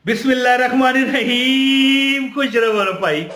बिस्मिल्लाहिर्रहमानिर्रहीम। खुश रहो भाई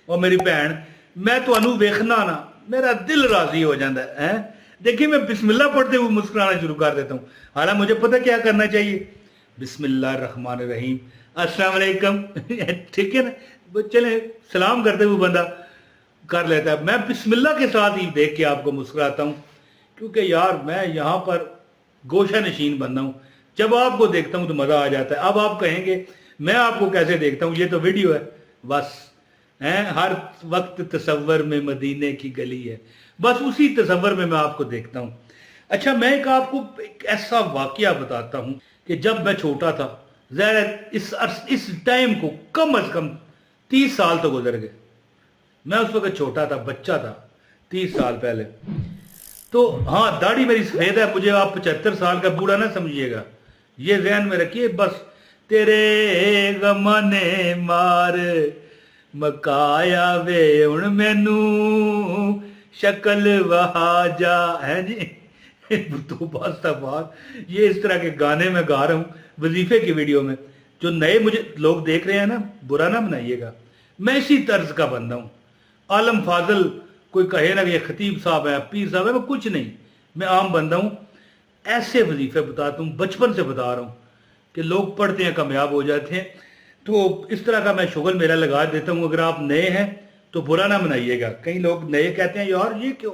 और मेरी भैन, मैं तुहानू वेखना ना मेरा दिल राजी हो जाता है। देखिए, मैं बिस्मिल्लाह पढ़ते हुए मुस्कुराना शुरू कर देता हूँ। हालांकि मुझे पता क्या करना चाहिए। बिस्मिल्लाहिर्रहमानिर्रहीम, अस्सलाम वालेकुम। ठीक है ना, चले सलाम करते हुए बंदा कर लेता है। मैं बिस्मिल्लाह के साथ ही देख के आपको मुस्कुराता हूँ, क्योंकि यार मैं यहाँ पर गोशा नशीन बंदा हूँ। जब आपको देखता हूँ तो मज़ा आ जाता है। अब आप कहेंगे मैं आपको कैसे देखता हूँ, ये तो वीडियो है बस हैं। हर वक्त तसव्वुर में मदीने की गली है, बस उसी तसव्वुर में मैं आपको देखता हूँ। अच्छा, मैं आपको एक ऐसा वाकया बताता हूँ कि जब मैं छोटा था, ज़ाहिर इस टाइम को कम अज़ कम 30 साल तो गुजर गए। मैं उस वक्त छोटा था, बच्चा था, 30 साल पहले। तो हाँ, दाढ़ी मेरी सफ़ेद है। मुझे आप 75 साल का बूढ़ा ना समझिएगा, ये ज़हन में रखिए। बस तेरे गम ने मार मकाया वे हुण मैनू शक्ल वहा जा है जी। तो बात ये इस तरह के गाने में गा रहा हूँ वजीफे की वीडियो में। जो नए मुझे लोग देख रहे हैं ना, बुरा ना बनाइएगा, मैं इसी तर्ज का बंदा हूँ। आलम फाजल कोई कहे ना कि ये खतीब साहब है, पीर साहब है, मैं कुछ नहीं, मैं आम बंदा हूँ। ऐसे वजीफे बताता हूँ, बचपन से बता रहा हूँ कि लोग पढ़ते हैं, कामयाब हो जाते हैं। तो इस तरह का मैं शुगल मेरा लगा देता हूँ। अगर आप नए हैं तो बुरा ना बनाइएगा। कई लोग नए कहते हैं यार ये क्यों,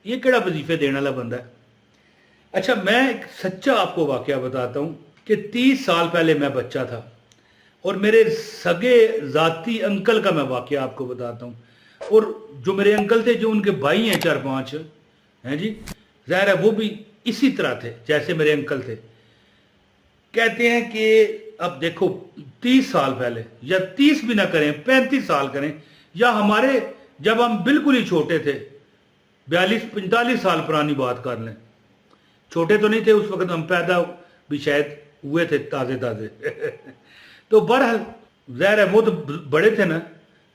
ये केड़ा वजीफे देने वाला बंदा है। अच्छा, मैं एक सच्चा आपको वाकया बताता हूँ कि 30 साल पहले मैं बच्चा था और मेरे सगे ज़ाती अंकल का मैं वाकया आपको बताता हूँ। और जो मेरे अंकल थे, जो उनके भाई हैं 4-5 हैं जी, ज़ाहिर है वो भी इसी तरह थे जैसे मेरे अंकल थे। कहते हैं कि अब देखो 30 साल पहले, या 30 भी ना करें, 35 साल करें, या हमारे जब हम बिल्कुल ही छोटे थे, 42-45 साल पुरानी बात कर लें। छोटे तो नहीं थे उस वक्त, हम पैदा भी शायद हुए थे ताज़े ताज़े। तो बहरहाल ज़ाहिर है वो तो बड़े थे ना।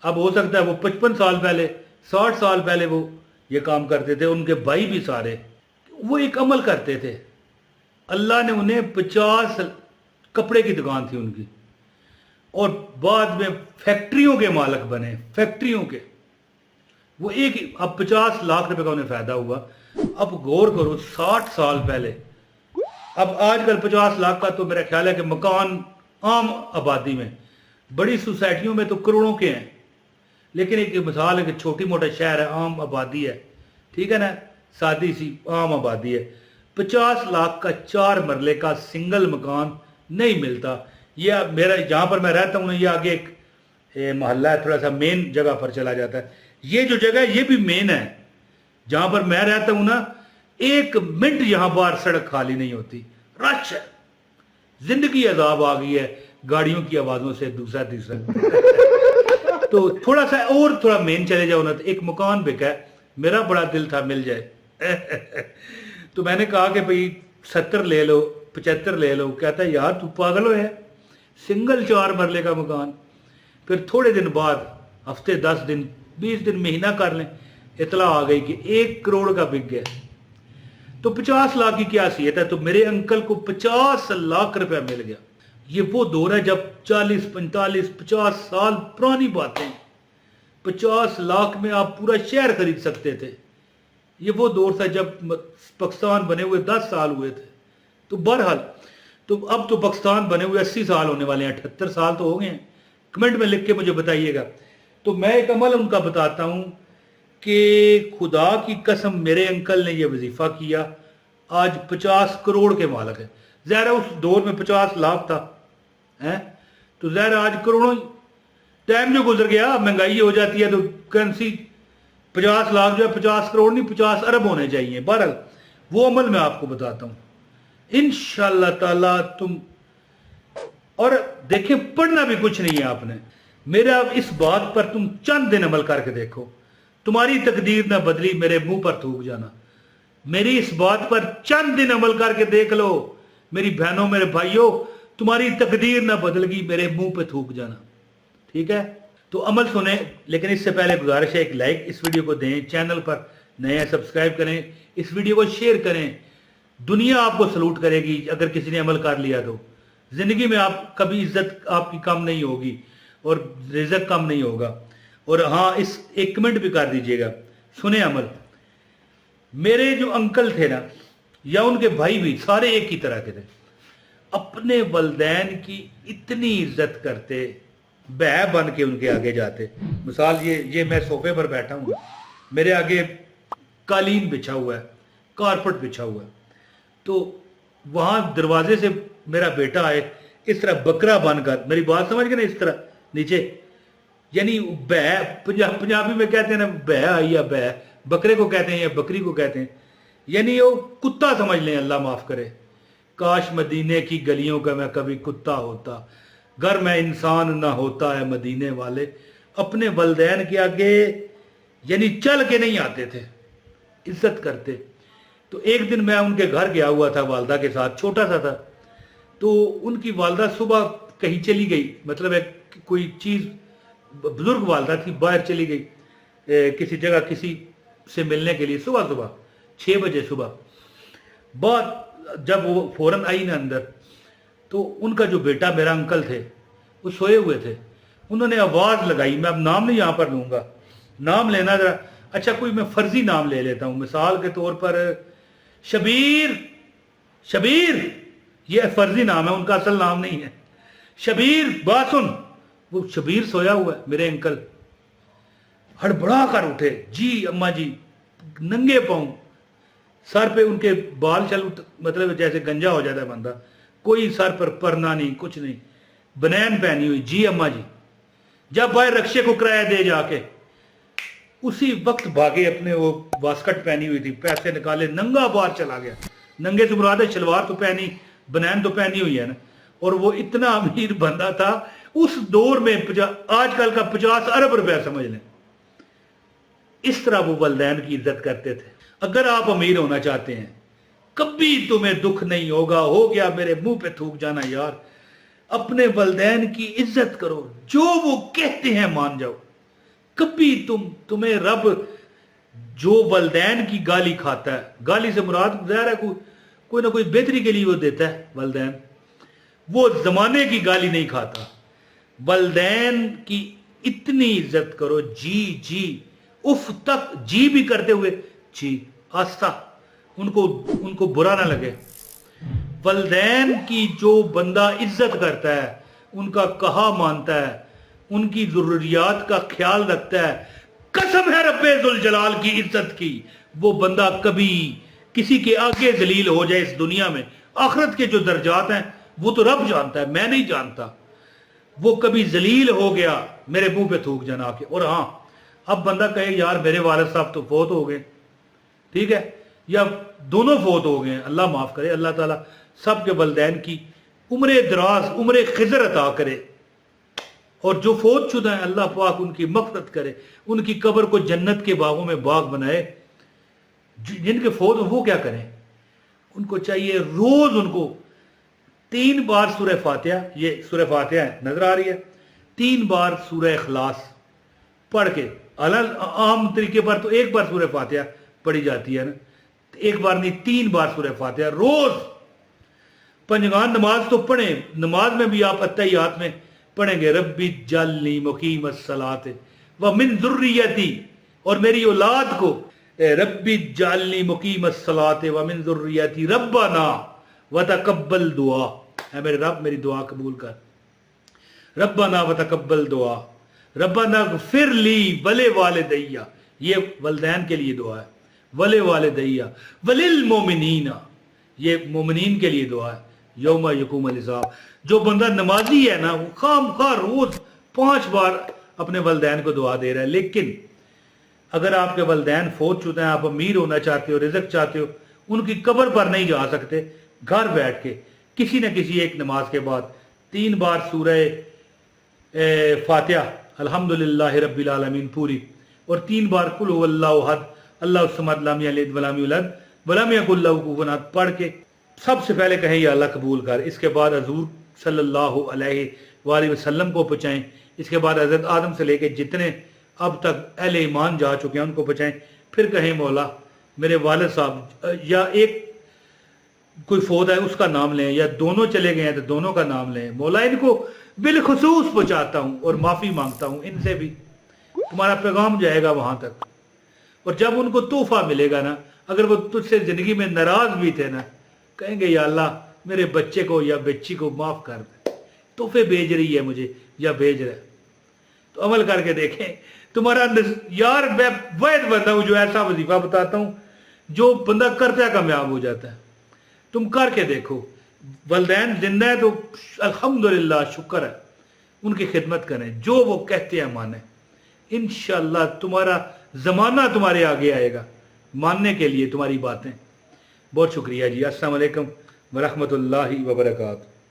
अब हो सकता है वो 55 साल पहले, 60 साल पहले वो ये काम करते थे। उनके भाई भी सारे वो एक अमल करते थे। अल्लाह ने उन्हें 50 कपड़े की दुकान थी उनकी, और बाद में फैक्ट्रियों के मालिक बने, फैक्ट्रियों के। वो एक अब 50 लाख रुपए का उन्हें फायदा हुआ। अब गौर करो, 60 साल पहले, अब आजकल 50 लाख का तो मेरा ख्याल है कि मकान आम आबादी में, बड़ी सोसाइटियों में तो करोड़ों के हैं। लेकिन एक मिसाल है कि छोटी मोटा शहर है, आम आबादी है, ठीक है ना, सादी सी आम आबादी है। 50 लाख का 4 मरले का सिंगल मकान नहीं मिलता। ये मेरा जहाँ पर मैं रहता हूँ ना, ये आगे एक मोहल्ला है, थोड़ा सा मेन जगह पर चला जाता है। ये जो जगह है ये भी मेन है जहाँ पर मैं रहता हूँ ना। 1 मिनट यहाँ बाहर सड़क खाली नहीं होती, रश है। जिंदगी अजाब आ गई है गाड़ियों की आवाज़ों से, दूसरा तीसरा। तो थोड़ा सा और थोड़ा मेन चले जाओ ना, तो एक मकान बिका है, मेरा बड़ा दिल था मिल जाए। तो मैंने कहा कि भाई 70 ले लो, 75 ले लो। कहता है यार तू पागल हो है, सिंगल 4 मरले का मकान। फिर थोड़े दिन बाद, हफ्ते 10 दिन 20 दिन महीना कर लें, इतला आ गई कि 1 करोड़ का बिक गया। तो 50 लाख की क्या हैसियत है। तो मेरे अंकल को 50 लाख रुपया मिल गया। ये वो दौर है जब 40, 45, 50 साल पुरानी बातें, 50 लाख में आप पूरा शहर खरीद सकते थे। ये वो दौर था जब पाकिस्तान बने हुए 10 साल हुए थे। तो बहरहाल, तो अब तो पाकिस्तान बने हुए 80 साल होने वाले हैं, 78 साल तो हो गए हैं। कमेंट में लिख के मुझे बताइएगा। तो मैं एक अमल उनका बताता हूँ कि खुदा की कसम मेरे अंकल ने यह वजीफा किया, आज 50 करोड़ के मालिक है। ज़ाहिर है उस दौर में 50 लाख था, हैं, तो ज़ाहिर आज करोड़ों। टाइम जो गुजर गया, महंगाई हो जाती है तो करेंसी 50 लाख जो है 50 करोड़ नहीं, 50 अरब होने चाहिए। बहरहाल वो अमल मैं आपको बताता हूँ इंशाअल्लाह ताला। तुम और देखें, पढ़ना भी कुछ नहीं है आपने। मेरा इस बात पर तुम चंद दिन अमल करके देखो, तुम्हारी तकदीर ना बदली मेरे मुंह पर थूक जाना। मेरी इस बात पर चंद दिन अमल करके देख लो मेरी बहनों, मेरे भाइयों, तुम्हारी तकदीर ना बदलगी मेरे मुंह पे थूक जाना। ठीक है, तो अमल सुने। लेकिन इससे पहले गुजारिश है, एक लाइक इस वीडियो को दें, चैनल पर नए हैं सब्सक्राइब करें, इस वीडियो को शेयर करें। दुनिया आपको सलूट करेगी अगर किसी ने अमल कर लिया तो। ज़िंदगी में आप कभी इज्जत आपकी कम नहीं होगी और रिज़्क कम नहीं होगा। और हाँ, इस एक कमेंट भी कर दीजिएगा, सुने अमल, मेरे जो अंकल थे ना या उनके भाई भी सारे एक ही तरह के थे, अपने वलदैन की इतनी इज्जत करते, बह बन के उनके आगे जाते। मिसाल ये मैं सोफे पर बैठा हूँ, मेरे आगे कालीन बिछा हुआ है, कारपेट बिछा हुआ है, तो वहाँ दरवाजे से मेरा बेटा आए इस तरह बकरा बनकर, मेरी बात समझ गए ना, इस तरह नीचे, यानी बह पंजाबी में कहते हैं ना, बह आई या बह, बकरे को कहते हैं या बकरी को कहते हैं, यानी वो कुत्ता समझ लें, अल्लाह माफ करे। काश मदीने की गलियों का मैं कभी कुत्ता होता, घर में इंसान ना होता है मदीने वाले। अपने वलदैन के आगे यानी चल के नहीं आते थे, इज्जत करते। तो एक दिन मैं उनके घर गया हुआ था वालदा के साथ, छोटा सा था, तो उनकी वालदा सुबह कहीं चली गई, मतलब एक कोई चीज़, बुजुर्ग वालदा थी, बाहर चली गई किसी जगह किसी से मिलने के लिए, सुबह सुबह 6 बजे सुबह। बहुत जब वो फौरन आई ना अंदर, तो उनका जो बेटा मेरा अंकल थे वो सोए हुए थे, उन्होंने आवाज़ लगाई, मैं अब नाम नहीं यहाँ पर लूँगा, नाम लेना जरा, अच्छा कोई मैं फर्जी नाम ले लेता हूँ, मिसाल के तौर पर शबीर, शबीर, ये फर्जी नाम है, उनका असल नाम नहीं है। शबीर बात सुन, वो शबीर सोया हुआ है, मेरे अंकल हड़बड़ा कर उठे, जी अम्मा जी, नंगे पाँव, सर पे उनके बाल चल, मतलब जैसे गंजा हो जाता है बंदा, कोई सर पर परना नहीं, कुछ नहीं, बनैन पहनी हुई, जी अम्मा जी। जब भाई रक्शे को किराया दे जाके, उसी वक्त भागे, अपने वो बास्कट पहनी हुई थी, पैसे निकाले, नंगा बाहर चला गया। नंगे से मुराद है शलवार तो पहनी, बनैन तो पहनी हुई है ना। और वो इतना अमीर बंदा था उस दौर में, आजकल का 50 अरब रुपया समझ लें। इस तरह वो वलदैन की इज्जत करते थे। अगर आप अमीर होना चाहते हैं, कभी तुम्हें दुख नहीं होगा, हो गया मेरे मुंह पे थूक जाना यार, अपने वलदैन की इज्जत करो, जो वो कहते हैं मान जाओ। कभी तुम्हें रब जो वलदैन की गाली खाता है, गाली से मुराद ज़ाहिर है कोई ना कोई बेहतरी के लिए वो देता है वलदैन, वो जमाने की गाली नहीं खाता। वलदैन की इतनी इज्जत करो, जी जी उफ तक जी भी करते हुए, जी आस्था, उनको बुरा ना लगे। वलदैन की जो बंदा इज्जत करता है, उनका कहा मानता है, उनकी जरूरियात का ख्याल रखता है, कसम है रब्बे जुल जलाल की इज्जत की, वो बंदा कभी किसी के आगे जलील हो जाए इस दुनिया में, आखिरत के जो दर्जात हैं वो तो रब जानता है, मैं नहीं जानता। वो कभी जलील हो गया, मेरे मुंह पे थूक जाना आके। और हाँ, अब बंदा कहे यार मेरे वालिद साहब तो फौत हो गए, ठीक है, या दोनों फौत हो गए, अल्लाह माफ करे, अल्लाह ताला सब के वलदैन की उम्र दराज, उम्र खिजर अता करे। और जो फौत शुदा है, अल्लाह पाक उनकी मग़फ़िरत करे, उनकी कब्र को जन्नत के बागों में बाग बनाए। जिनके फौत वो क्या करें, उनको चाहिए रोज उनको 3 बार सूरह फातिहा, ये सूरह फातिहा है नजर आ रही है, 3 बार सूरह इखलास पढ़ के, आम तरीके पर तो 1 बार सूरह फातिहा पढ़ी जाती है ना, 1 बार नहीं 3 बार सूरह फातिहा रोज। पंजगान नमाज तो पढ़े, नमाज में भी आप अत्तहियात में पढ़ेंगे, रब्बी जल्नी मुकीमस सलात व मिन ज़ुर्रियती, और मेरी औलाद को रब्बी जल्नी मुकीमस सलात व मिन ज़ुर्रियती रब्बना व तक़ब्बल दुआ, है मेरे रब मेरी दुआ कबूल कर, रब्बना व तक़ब्बल दुआ, रब्बना ग़फ़िर ली वले वालिदैया, ये वलदैन के लिए दुआ है, वले वालिदैया वलिल मोमिनीना, ये मोमिनीन के लिए दुआ है, यौम यक़ूमुल हिसाब। जो बंदा नमाजी है ना, वो खामखा रोज 5 बार अपने वलदैन को दुआ दे रहा है। लेकिन अगर आपके वलदैन फौत शुदा हैं, आप अमीर होना चाहते हो, रिज़्क़ चाहते हो, उनकी कब्र पर नहीं जा सकते, घर बैठ के किसी न किसी एक नमाज के बाद 3 बार सूरह फातिहा अल्हम्दुलिल्लाहि रब्बिल आलमीन पूरी, और 3 बार कुल हुवल्लाहु अहद अल्लाहु समद लम यलिद वलम यूलद वलम यकुल लहू कुफुवन अहद पढ़ के सबसे पहले कहें या अल्लाह कबूल कर। इसके बाद हजूर सल्लल्लाहु अलैहि वसल्लम को पहुँचाएँ। इसके बाद हज़रत आदम से लेके जितने अब तक अहले ईमान जा चुके हैं उनको पहुँचाएँ। फिर कहें मौला मेरे वालिद साहब, या एक कोई फौत है उसका नाम लें, या दोनों चले गए हैं तो दोनों का नाम लें। मौला इनको बिलखुसूस पहुंचाता हूं और माफी मांगता हूं इनसे भी, तुम्हारा पैगाम जाएगा वहां तक। और जब उनको तोहफा मिलेगा ना, अगर वो तुझसे जिंदगी में नाराज भी थे ना, कहेंगे या अल्लाह मेरे बच्चे को या बच्ची को माफ कर दे, तोहफे भेज रही है मुझे या भेज रहा है। तो अमल करके देखें तुम्हारा यार, मैं वैद बंदा हूं जो ऐसा वजीफा बताता हूं जो बंदा करता कामयाब हो जाता है। तुम करके देखो। वलदैन जिंदा है तो अल्हम्दुलिल्लाह शुक्र है, उनकी खिदमत करें, जो वो कहते हैं माने। इंशाअल्लाह तुम्हारा जमाना तुम्हारे आगे आएगा मानने के लिए तुम्हारी बातें। बहुत शुक्रिया जी। अस्सलाम वालेकुम व रहमतुल्लाहि व बरकातहू।